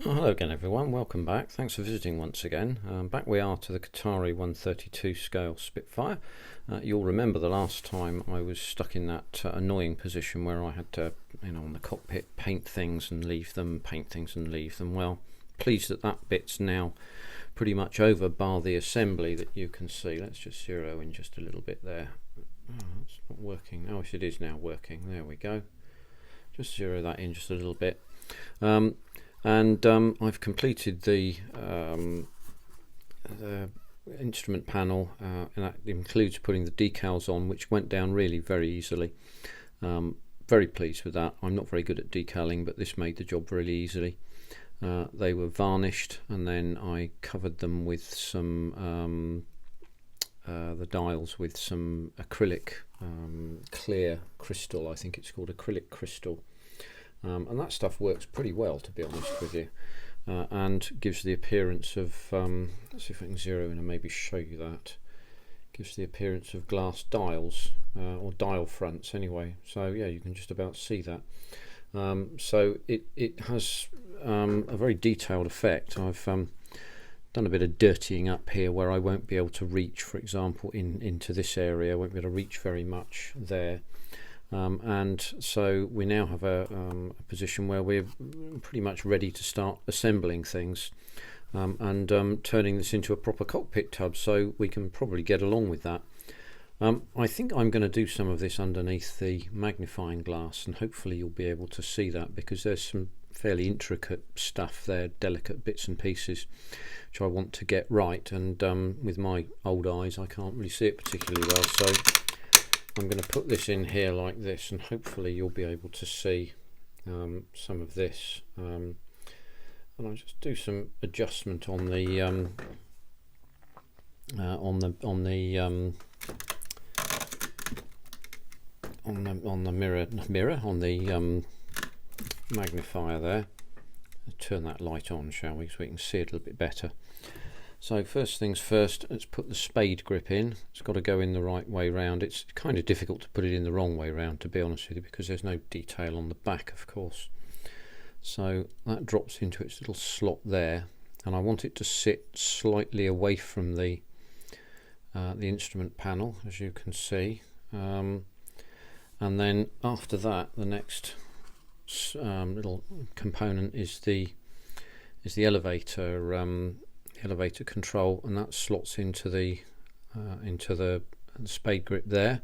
Oh, hello again everyone, welcome back. Thanks for visiting once again. Back we are to the Kotare 132 scale Spitfire. You'll remember the last time I was stuck in that annoying position where I had to, on the cockpit, paint things and leave them, paint things and leave them. Well, pleased that that bit's now pretty much over, bar the assembly that you can see. Let's just zero in just a little bit there. Oh, it's not working. Oh, yes, it is now working. There we go. Just zero that in just a little bit. I've completed the instrument panel, and that includes putting the decals on, which went down really very easily. Very pleased with that. I'm not very good at decaling, but this made the job really easily. They were varnished, and then I covered them with some the dials with some acrylic clear crystal. I think it's called acrylic crystal. And that stuff works pretty well, to be honest with you, and gives the appearance of, let's see if I can zero in and maybe show you that, gives the appearance of glass dials, or dial fronts anyway, so yeah, you can just about see that. So it has a very detailed effect. I've done a bit of dirtying up here where I won't be able to reach, for example, into this area. I won't be able to reach very much there. And so we now have a position where we're pretty much ready to start assembling things, and turning this into a proper cockpit tub, so we can probably get along with that. I think I'm going to do some of this underneath the magnifying glass, and hopefully you'll be able to see that, because there's some fairly intricate stuff there, delicate bits and pieces, which I want to get right, and with my old eyes I can't really see it particularly well, so I'm going to put this in here like this, and hopefully you'll be able to see some of this. And I'll just do some adjustment on the magnifier there. Let's turn that light on, shall we, so we can see it a little bit better. So first things first, let's put the spade grip in. It's got to go in the right way round. It's kind of difficult to put it in the wrong way round, to be honest with you, because there's no detail on the back, of course. So that drops into its little slot there, and I want it to sit slightly away from the instrument panel, as you can see. And then after that, the next little component is the elevator control, and that slots into the spade grip there,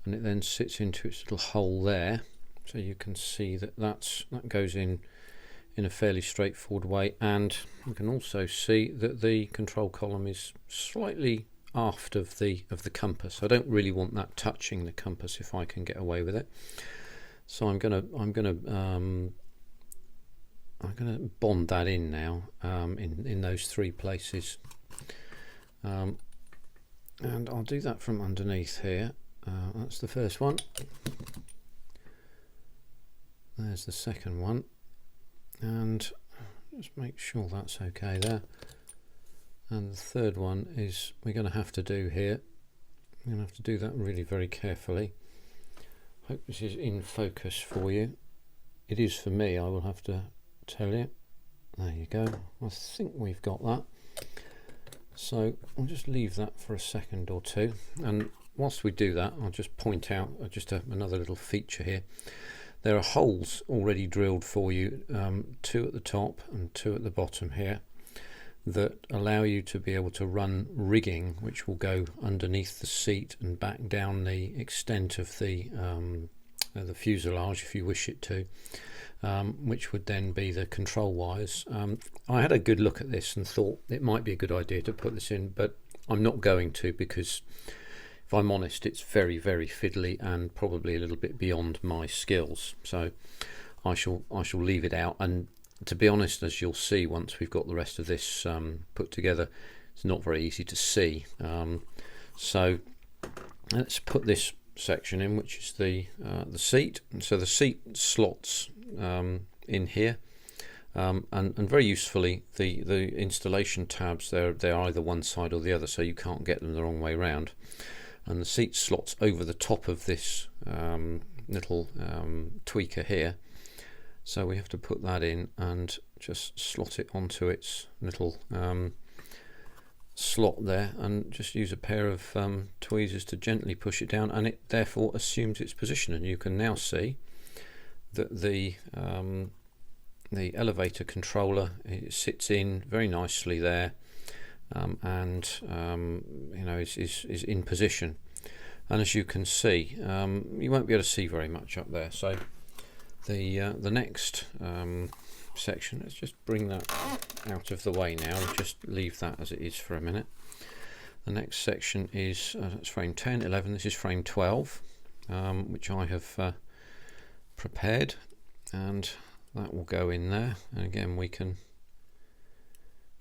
and it then sits into its little hole there, so you can see that that goes in a fairly straightforward way. And you can also see that the control column is slightly aft of the compass. I don't really want that touching the compass if I can get away with it, so I'm gonna bond that in now, in those three places, and I'll do that from underneath here. That's the first one. There's the second one, and just make sure that's okay there. And the third one is we're going to have to do here. I'm going to have to do that really very carefully. Hope this is in focus for you. It is for me, I will have to tell you. There you go. I think we've got that. So I'll just leave that for a second or two, and whilst we do that, I'll just point out just another little feature here. There are holes already drilled for you, 2 at the top and 2 at the bottom here, that allow you to be able to run rigging, which will go underneath the seat and back down the extent of the fuselage if you wish it to, which would then be the control wires. I had a good look at this and thought it might be a good idea to put this in, but I'm not going to, because if I'm honest, it's very, very fiddly and probably a little bit beyond my skills, so I shall leave it out. And to be honest, as you'll see once we've got the rest of this put together, it's not very easy to see. So let's put this section in, which is the seat. And so the seat slots in here, and very usefully the installation tabs, they're either one side or the other, so you can't get them the wrong way round. And the seat slots over the top of this little tweaker here, So we have to put that in and just slot it onto its little slot there, and just use a pair of tweezers to gently push it down, and it therefore assumes its position. And you can now see that the elevator controller, it sits in very nicely there, and you know, is in position. And as you can see, you won't be able to see very much up there. So the next section, let's just bring that out of the way now and just leave that as it is for a minute. The next section is that's frame 10, 11. This is frame 12, which I have prepared, and that will go in there. And again, we can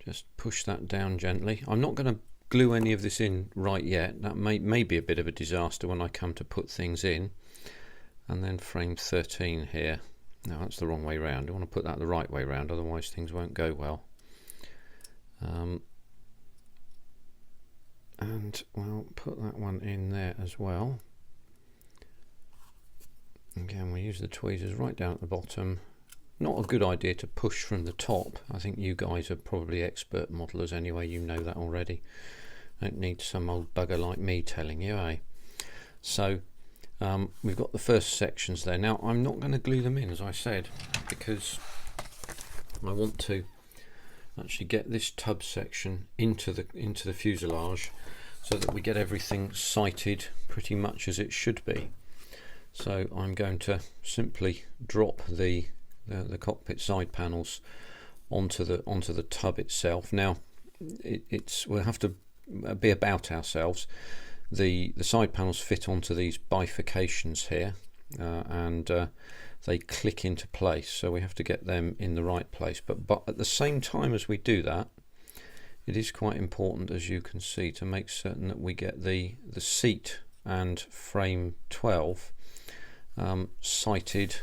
just push that down gently. I'm not going to glue any of this in right yet. That may be a bit of a disaster when I come to put things in. And then frame 13 here. No, that's the wrong way round. I want to put that the right way round, otherwise things won't go well. And we'll put that one in there as well. Again, we use the tweezers right down at the bottom. Not a good idea to push from the top. I think you guys are probably expert modelers anyway, you know that already. Don't need some old bugger like me telling you, eh? So we've got the first sections there. Now I'm not going to glue them in, as I said, because I want to actually get this tub section into the fuselage so that we get everything sighted pretty much as it should be. So I'm going to simply drop the cockpit side panels onto the tub itself. Now we'll have to be about ourselves. The side panels fit onto these bifurcations here, and they click into place, so we have to get them in the right place. But at the same time as we do that, it is quite important, as you can see, to make certain that we get the seat and frame 12 sighted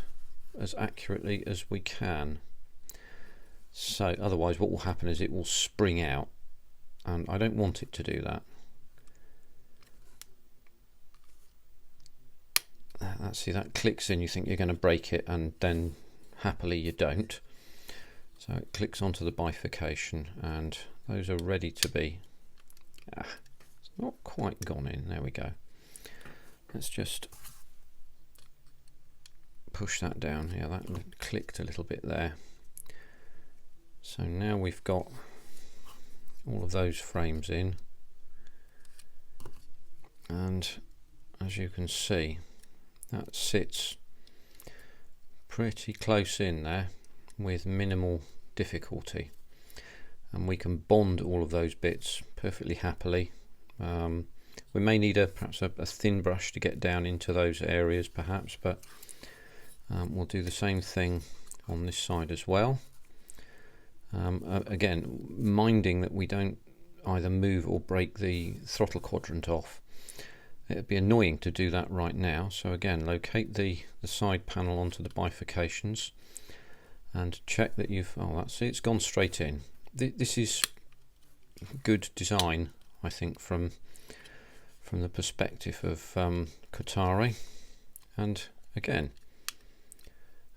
as accurately as we can. So otherwise what will happen is it will spring out, and I don't want it to do that. See, that clicks in, you think you're going to break it, and then happily you don't. So it clicks onto the bifurcation, and those are ready to be. It's not quite gone in. There we go. Let's just push that down. Yeah, that clicked a little bit there. So now we've got all of those frames in, and as you can see, that sits pretty close in there with minimal difficulty, and we can bond all of those bits perfectly happily. We may need perhaps a thin brush to get down into those areas perhaps, but we'll do the same thing on this side as well. Again, minding that we don't either move or break the throttle quadrant off. It'd be annoying to do that right now, so again, locate the side panel onto the bifurcations and check that you've, that's it, it's gone straight in. This is good design, I think, from the perspective of Kotare. And again,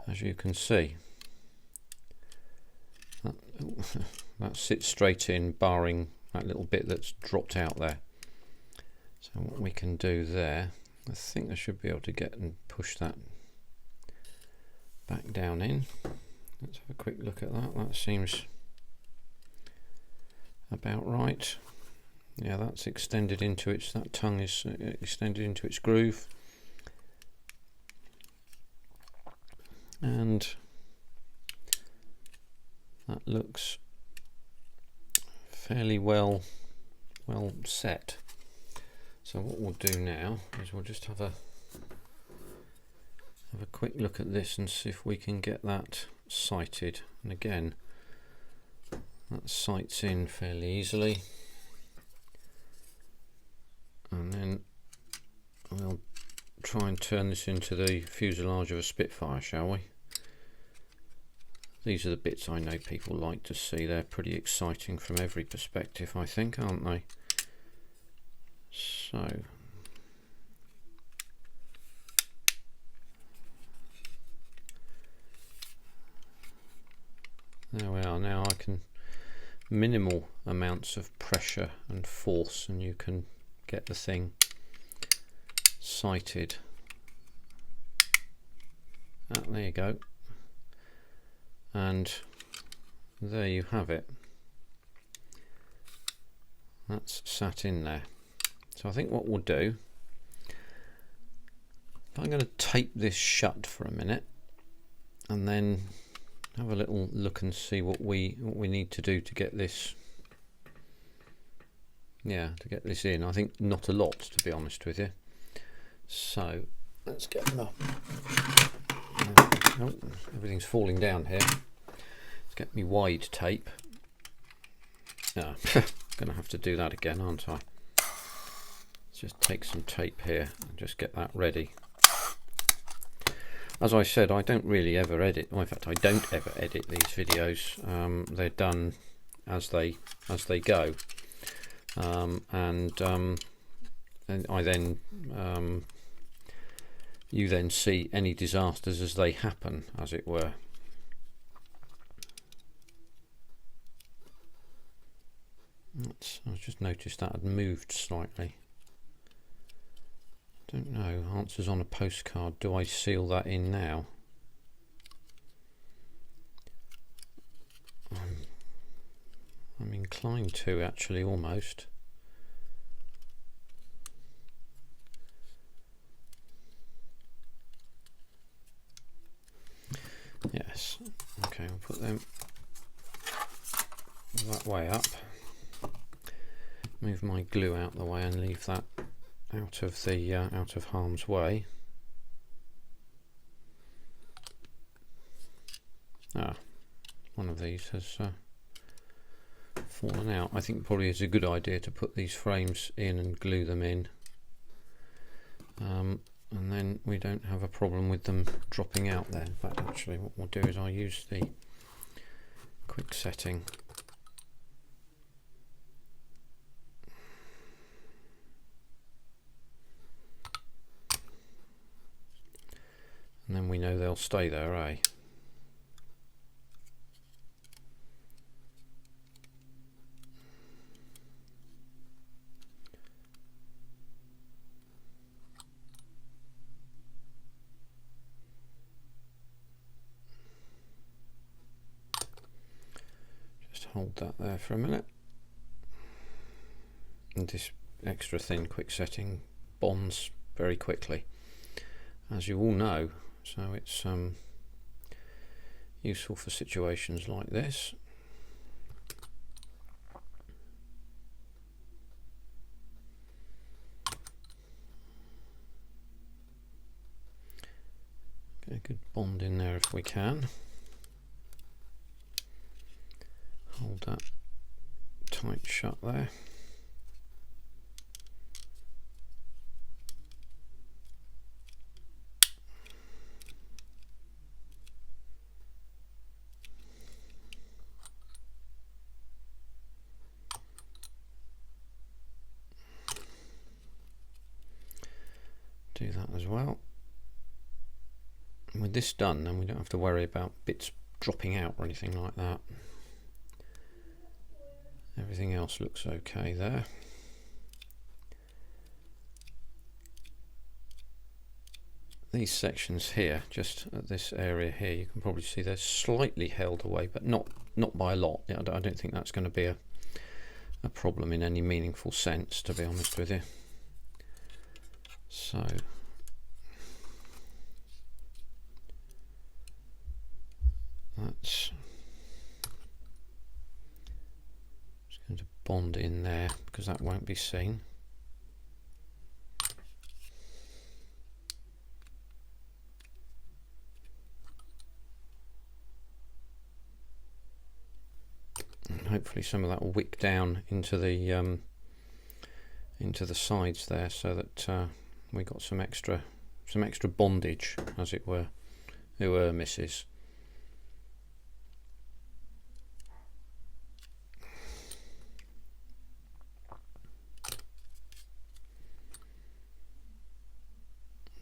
as you can see, that sits straight in, barring that little bit that's dropped out there. So what we can do there, I think I should be able to get and push that back down in. Let's have a quick look at that. That seems about right. Yeah, that's extended into its, that tongue is extended into its groove. And that looks fairly well set. So what we'll do now is we'll just have a quick look at this and see if we can get that sighted. And again, that sights in fairly easily. And then we'll try and turn this into the fuselage of a Spitfire, shall we? These are the bits I know people like to see. They're pretty exciting from every perspective, I think, aren't they? So There we are. Now I can minimal amounts of pressure and force, and you can get the thing sighted. There you go, and there you have it. That's sat in there. So I think what we'll do, I'm going to tape this shut for a minute and then have a little look and see what we need to do to get this, in. I think not a lot, to be honest with you. So let's get them up. Oh, everything's falling down here. Let's get me wide tape. Gonna have to do that again, aren't I? Let's just take some tape here and just get that ready. As I said, I don't really ever edit. Well, in fact, I don't ever edit these videos. They're done as they go, and I then you then see any disasters as they happen, as it were. I just noticed that had moved slightly. Don't know. Answers on a postcard. Do I seal that in now? I'm inclined to, actually, almost. Yes. Okay, I'll put them that way up. Move my glue out the way and leave that out of harm's way. One of these has fallen out. I think probably it's a good idea to put these frames in and glue them in, and then we don't have a problem with them dropping out there. In fact, actually what we'll do is I'll use the quick setting. And then we know they'll stay there, eh? Just hold that there for a minute. And this extra thin quick setting bonds very quickly, as you all know. So it's useful for situations like this. Get a good bond in there if we can. Hold that tight shut there. Do that as well. And with this done, then we don't have to worry about bits dropping out or anything like that. Everything else looks okay there. These sections here, just at this area here, you can probably see they're slightly held away, but not by a lot. I don't think that's going to be a problem in any meaningful sense, to be honest with you. So that's just going to bond in there because that won't be seen. And hopefully some of that will wick down into the sides there, so that we got some extra bondage, as it were. Who misses.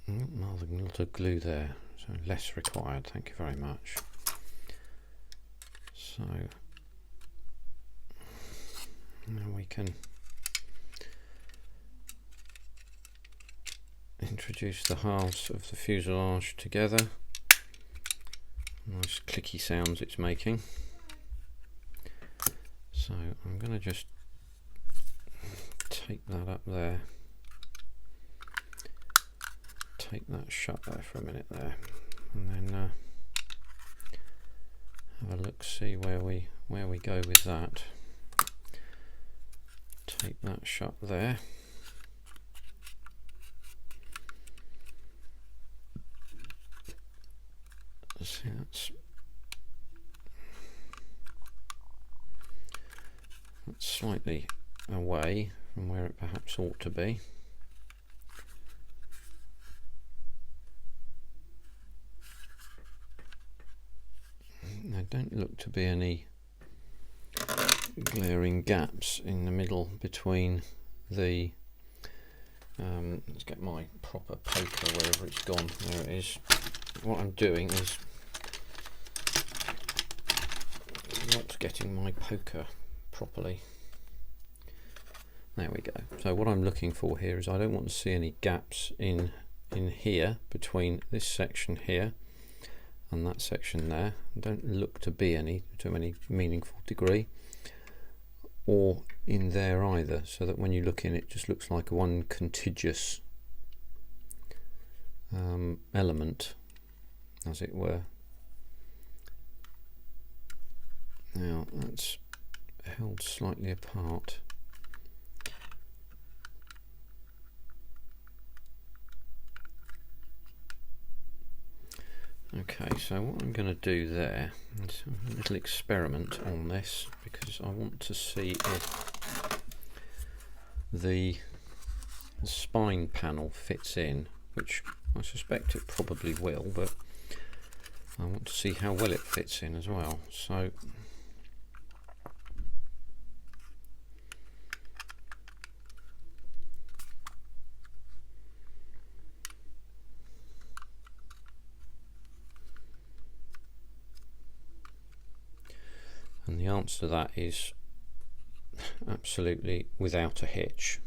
Rather than a lot of glue there, so less required. Thank you very much. So now we can introduce the halves of the fuselage together. Nice clicky sounds it's making. So I'm going to just take that up there, take that shut there for a minute there, and then have a look, see where we go with that. Take that shut there. See, that's slightly away from where it perhaps ought to be. There don't look to be any glaring gaps in the middle between the let's get my proper poker wherever it's gone. There it is. What I'm doing is not getting my poker properly. There we go. So what I'm looking for here is I don't want to see any gaps in here between this section here and that section there. Don't look to be any to any meaningful degree, or in there either, so that when you look in, it just looks like one contiguous element, as it were. Now that's held slightly apart. Okay, so what I'm going to do there is a little experiment on this, because I want to see if the spine panel fits in, which I suspect it probably will, but I want to see how well it fits in as well. So and the answer to that is absolutely without a hitch.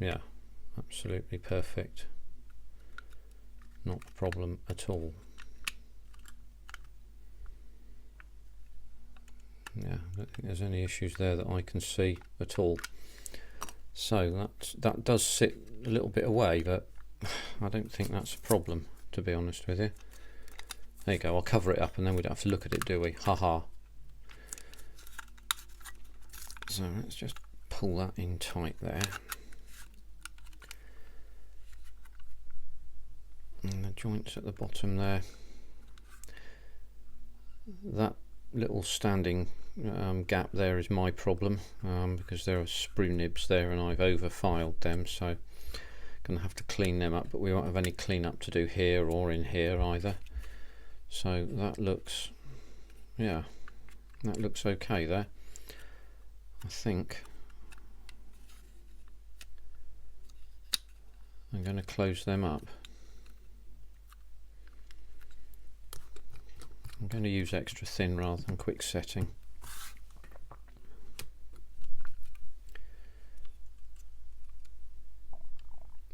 Yeah, absolutely perfect. Not a problem at all. Yeah, I don't think there's any issues there that I can see at all. So that does sit a little bit away, but I don't think that's a problem, to be honest with you. There you go, I'll cover it up and then we don't have to look at it, do we? Haha. So let's just pull that in tight there. And the joints at the bottom there. That little standing gap there is my problem, because there are sprue nibs there and I've over filed them, so gonna have to clean them up, but we won't have any clean up to do here or in here either. So that looks, yeah, that looks okay there. I think I'm going to close them up. I'm going to use extra thin rather than quick setting.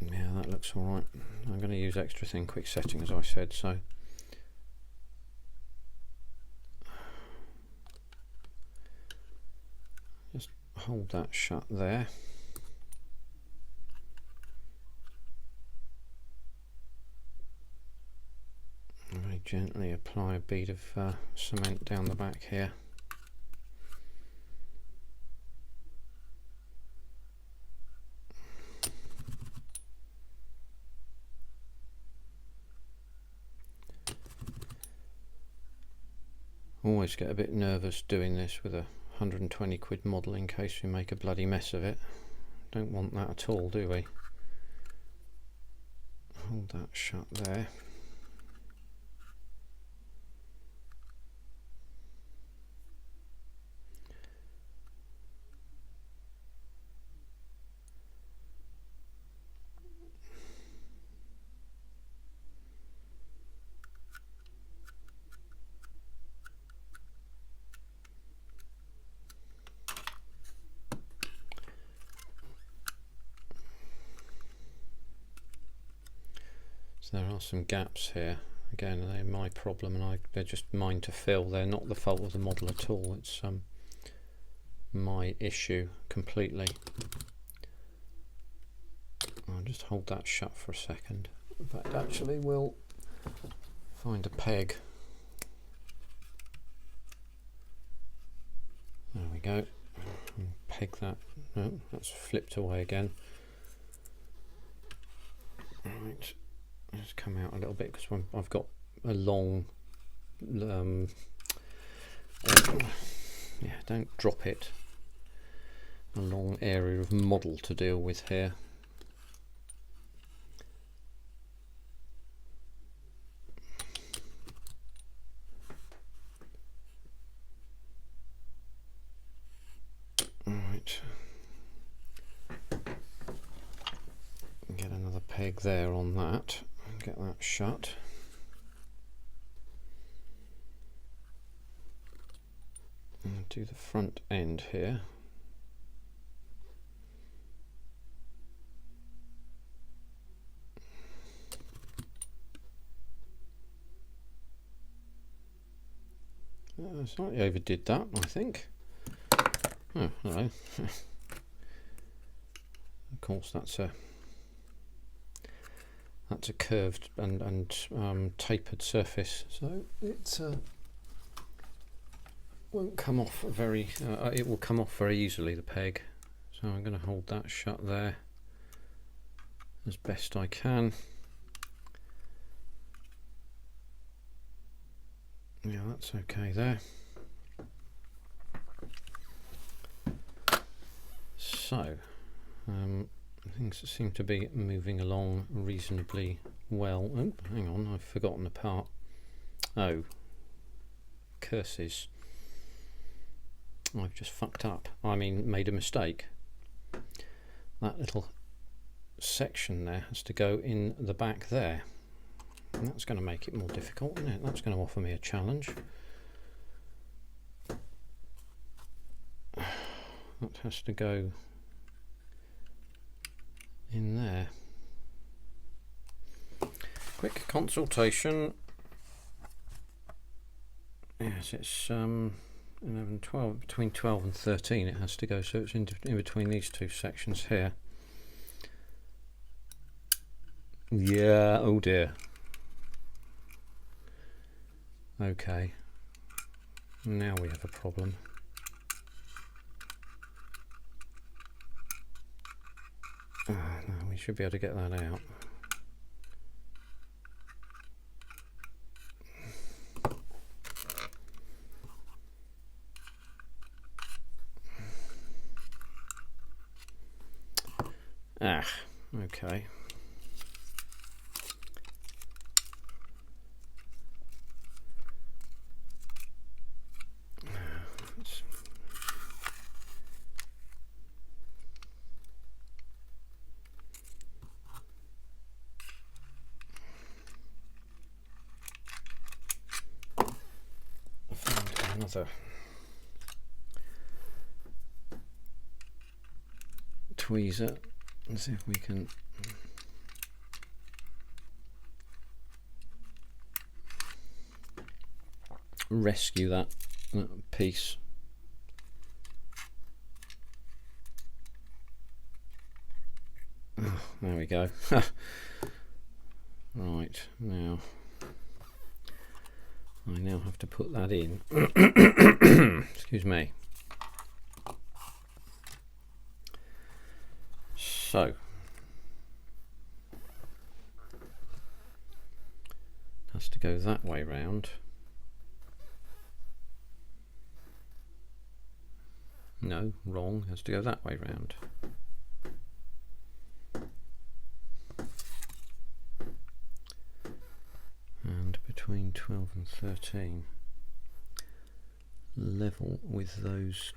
Yeah, that looks alright. I'm going to use extra thin quick setting, as I said, so just hold that shut there. Very gently apply a bead of cement down the back here. Always get a bit nervous doing this with a 120 quid model in case we make a bloody mess of it. Don't want that at all, do we? Hold that shut there. So there are some gaps here. Again, they're my problem, and they're just mine to fill. They're not the fault of the model at all. It's my issue completely. I'll just hold that shut for a second. In fact, actually, we'll find a peg. There we go. And peg that. No, that's flipped away again. Right. Let's come out a little bit because I've got a long. Yeah, don't drop it. A long area of model to deal with here. Right. Get another peg there on that. Get that shut. And do the front end here. Slightly overdid that, I think. Oh, hello. Of course, that's a curved and tapered surface, so it won't come off very. It will come off very easily, the peg. So I'm going to hold that shut there as best I can. Yeah, that's okay there. So things seem to be moving along reasonably well. Oh, hang on, I've forgotten a part. Oh, curses. I've just fucked up. I mean, made a mistake. That little section there has to go in the back there. And that's going to make it more difficult, isn't it? That's going to offer me a challenge. That has to go in there. Quick consultation. Yes, it's 11, 12, between 12 and 13 it has to go, so it's in between these two sections here. Yeah, oh dear. Okay, now we have a problem. No, we should be able to get that out. Okay. Another tweezer. Let's see if we can rescue that piece. Oh, there we go. Right, now I now have to put that in. Excuse me. So it has to go that way round. No, wrong. It has to go that way round. And between 12 and 13, level with those .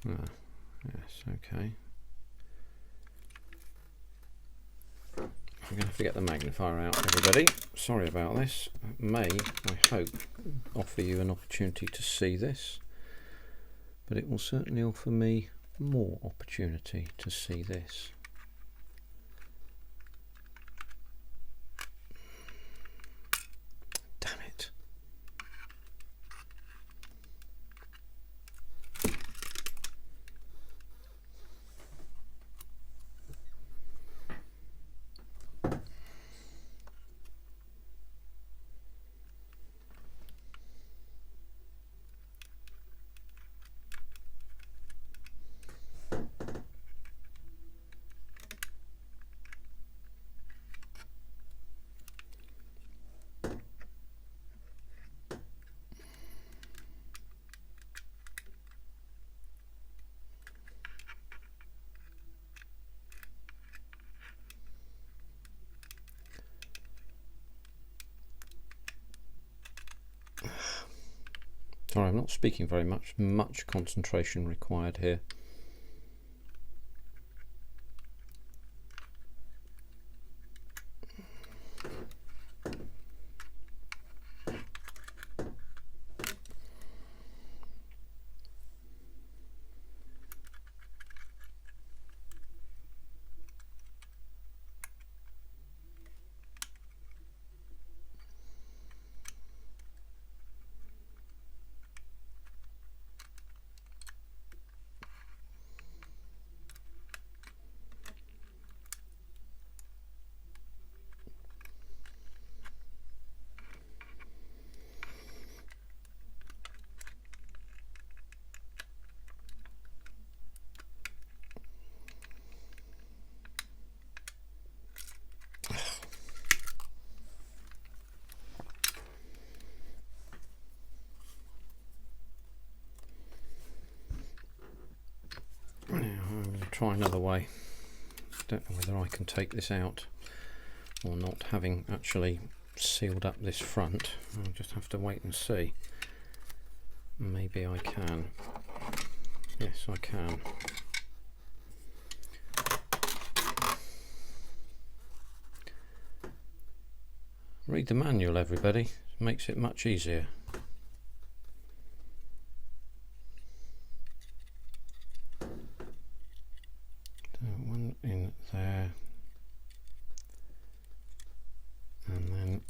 Ah, yes, okay. I'm going to have to get the magnifier out, everybody. Sorry about this. It may, I hope, offer you an opportunity to see this. but it will certainly offer me more opportunity to see this. Damn it. Sorry, I'm not speaking very much. Much concentration required here. I'm going to try another way. Don't know whether I can take this out or not, having actually sealed up this front. I'll just have to wait and see. Maybe I can. Yes, I can. Read the manual, everybody. It makes it much easier. One in there, and then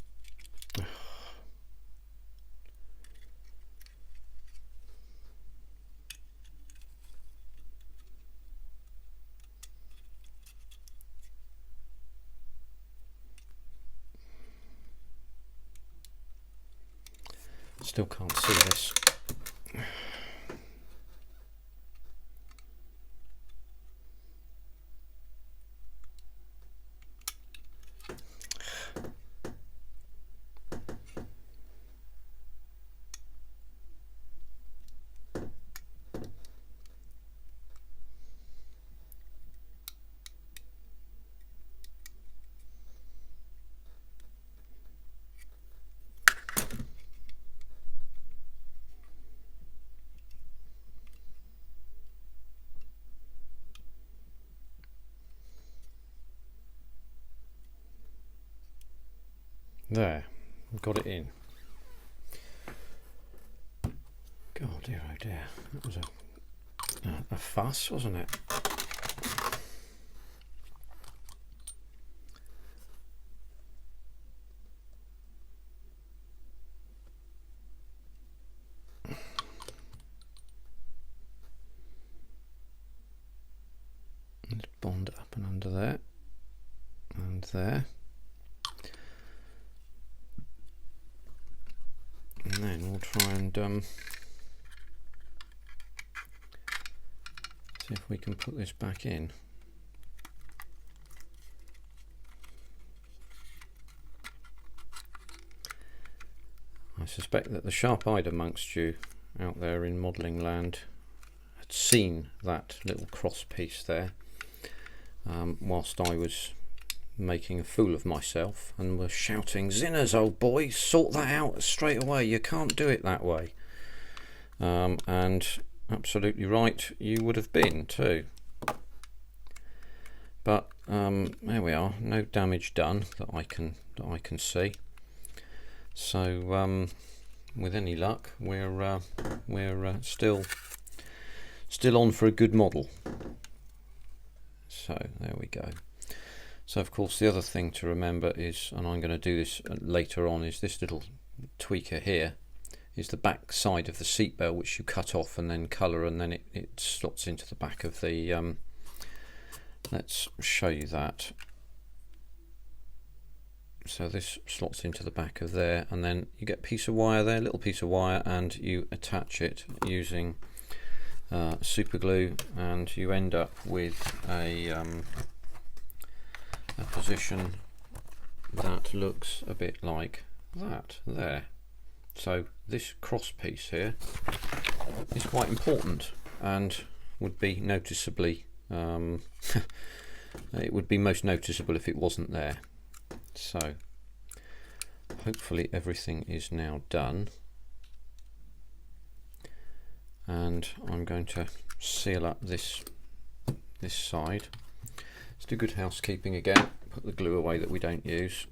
still can't see this. There, got it in. God, dear, oh dear, that was a fuss, wasn't it? Let's bond it up and under there, and there. And then we'll try and see if we can put this back in. I suspect that the sharp-eyed amongst you out there in modelling land had seen that little cross piece there whilst I was making a fool of myself, and were shouting, "Zinners, old boy, sort that out straight away, you can't do it that way." And absolutely right, you would have been too. But there we are, no damage done that I can see. So with any luck, we're still still on for a good model. So there we go. So of course the other thing to remember is, and I'm going to do this later on, is this little tweaker here is the back side of the seat belt, which you cut off and then colour, and then it slots into the back of the let's show you that. So this slots into the back of there, and then you get a piece of wire there, little piece of wire, and you attach it using super glue, and you end up with a position that looks a bit like that there. So this cross piece here is quite important and would be noticeably it would be most noticeable if it wasn't there. So hopefully everything is now done, and I'm going to seal up this side. Let's do good housekeeping again, put the glue away that we don't use.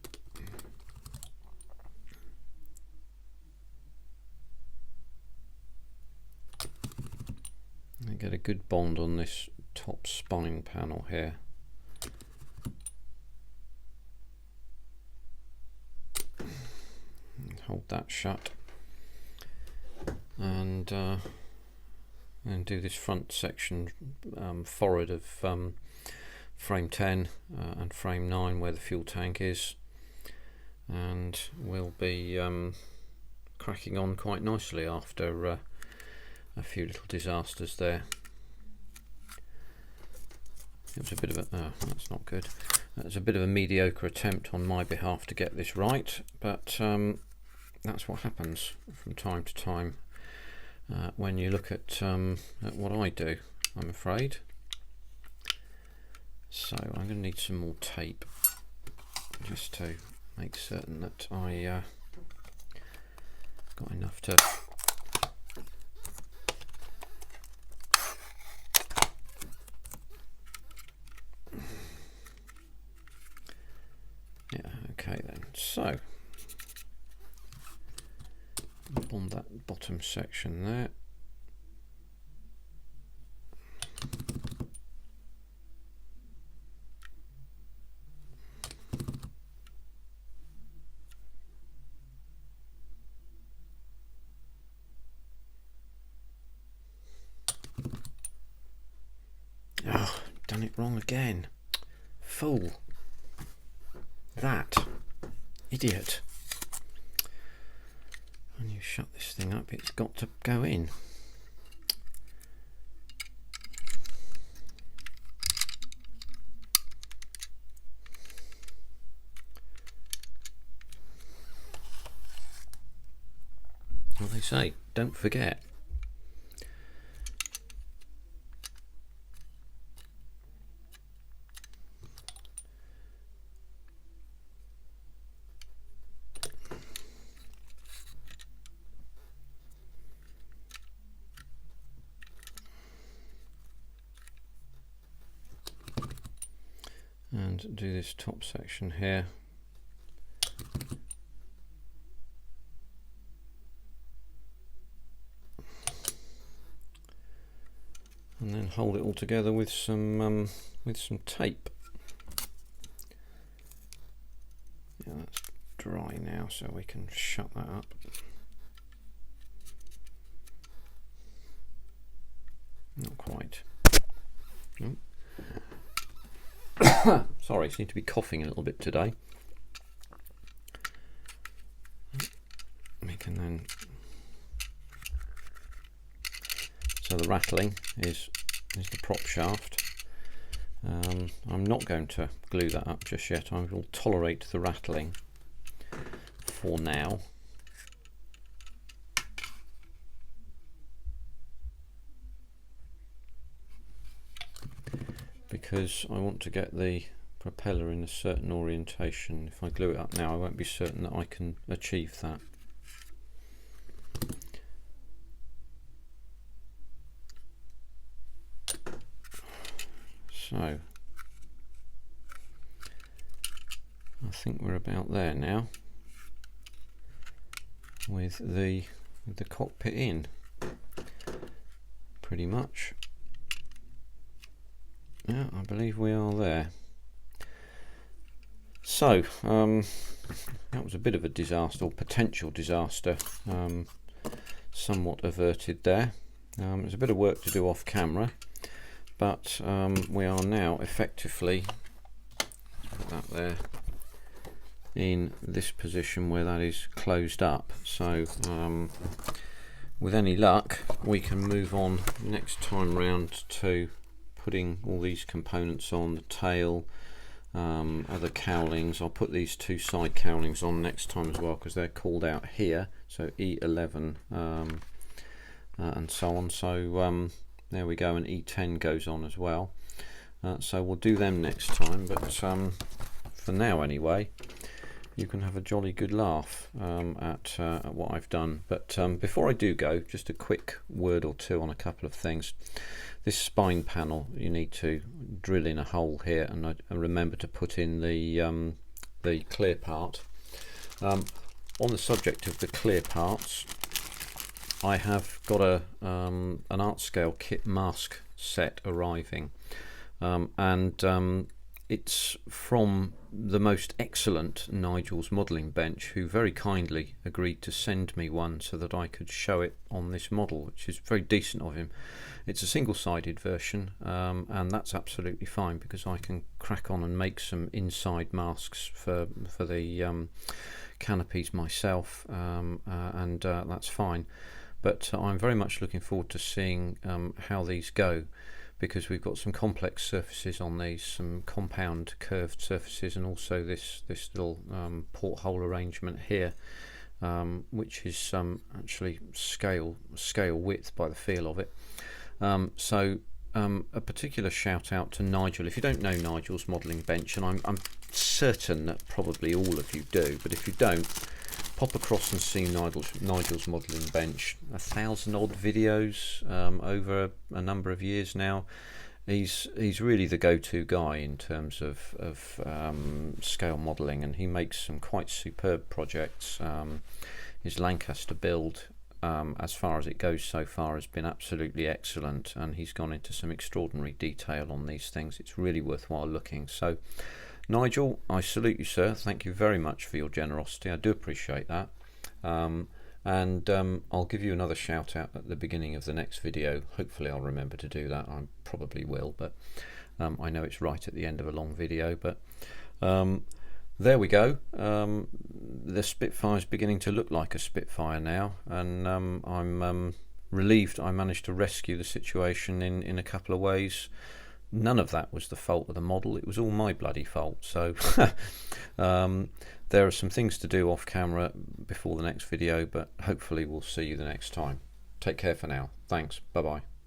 And get a good bond on this top spine panel here. Hold that shut, and do this front section forward of frame 10 and frame 9 where the fuel tank is, and we'll be cracking on quite nicely after a few little disasters there. It was a bit of a that's not good. It was a bit of a mediocre attempt on my behalf to get this right, but that's what happens from time to time when you look at what I do, I'm afraid. So I'm going to need some more tape just to make certain that I got enough to okay then. So on that bottom section there, oh, done it wrong again, fool, that idiot. When you shut this thing up, it's got to go in. Well, they say, don't forget. And do this top section here. And then hold it all together with some tape. Yeah, that's dry now, so we can shut that up. Not quite. Nope. Sorry, I seem to be coughing a little bit today. We can then, so the rattling is the prop shaft. I'm not going to glue that up just yet. I will tolerate the rattling for now. Because I want to get the propeller in a certain orientation. If I glue it up now, I won't be certain that I can achieve that. So I think we're about there now with the cockpit in, pretty much. Yeah, I believe we are there. So that was a bit of a disaster, or potential disaster, somewhat averted there. There's a bit of work to do off camera, but we are now effectively, put that there, in this position where that is closed up. So with any luck we can move on next time round to putting all these components on, the tail, other cowlings. I'll put these two side cowlings on next time as well, because they're called out here, so E11 and so on. So there we go, and E10 goes on as well. So we'll do them next time, but for now anyway, you can have a jolly good laugh at what I've done. But before I do go, just a quick word or two on a couple of things. This spine panel, you need to drill in a hole here, and remember to put in the clear part. On the subject of the clear parts, I have got an art scale kit mask set arriving, and it's from the most excellent Nigel's modelling bench, who very kindly agreed to send me one so that I could show it on this model, which is very decent of him. It's a single-sided version, and that's absolutely fine, because I can crack on and make some inside masks for the canopies myself, and that's fine. But I'm very much looking forward to seeing how these go, because we've got some complex surfaces on these, some compound curved surfaces, and also this little porthole arrangement here, which is actually scale width by the feel of it. So a particular shout out to Nigel. If you don't know Nigel's modelling bench, and I'm certain that probably all of you do, but if you don't, pop across and see Nigel's modelling bench. 1,000 odd videos over a number of years now. He's really the go-to guy in terms of scale modelling, and he makes some quite superb projects. His Lancaster build, as far as it goes so far, has been absolutely excellent, and he's gone into some extraordinary detail on these things. It's really worthwhile looking. So Nigel, I salute you, sir. Thank you very much for your generosity. I do appreciate that. And I'll give you another shout out at the beginning of the next video. Hopefully I'll remember to do that. I probably will, but I know it's right at the end of a long video. But there we go. The Spitfire's beginning to look like a Spitfire now, and I'm relieved I managed to rescue the situation in a couple of ways. None of that was the fault of the model, it was all my bloody fault. So there are some things to do off camera before the next video, but hopefully we'll see you the next time. Take care for now. Thanks. Bye bye.